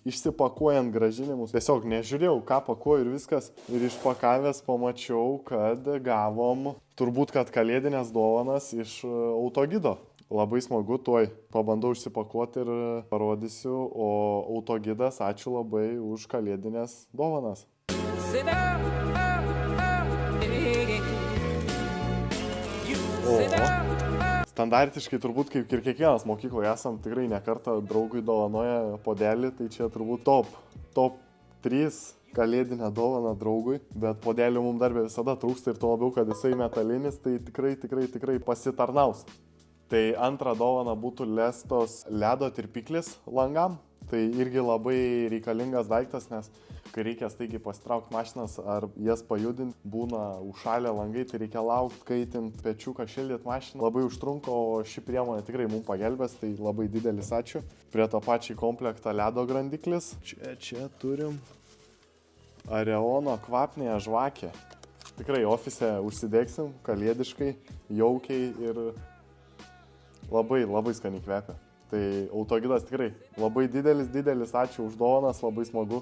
Išsipakuojant grąžinimus, tiesiog nežiūrėjau, ką pakuoju ir viskas. Ir išpakavęs pamačiau, kad gavom turbūt, kad kalėdinės dovanas iš autogido. Labai smagu, tuoj pabandau išsipakuoti ir parodysiu, o autogidas, ačiū labai už kalėdinės dovanas. Oho. Standartiškai turbūt kaip ir kiekvienas mokykloje esam tikrai ne kartą draugui dovanoja puodelį, tai čia turbūt top 3 kalėdinę dovaną draugui, bet puodelių mums dar visada trūksta ir tuo labiau, kad jisai metalinis, tai tikrai pasitarnaus. Tai antra dovana būtų Lestos ledo tirpiklis langam, tai irgi labai reikalingas daiktas, nes kai reikia staigiai pasitraukti mašinas ar jas pajudinti, būna užšalę langai, tai reikia laukti, kaitint, pečiuką, šildyti mašiną. Labai užtrunka, o ši priemonė tikrai mums pagelbės, tai labai didelis ačiū. Prie to pačiai komplektą ledo grandiklis. Čia turim Areono kvapnėje žvakę. Tikrai ofise užsidegsim, kalėdiškai, jaukiai ir labai skaniai kvepia. Tai autogidas tikrai labai didelis ačiū už dovanas, labai smagu.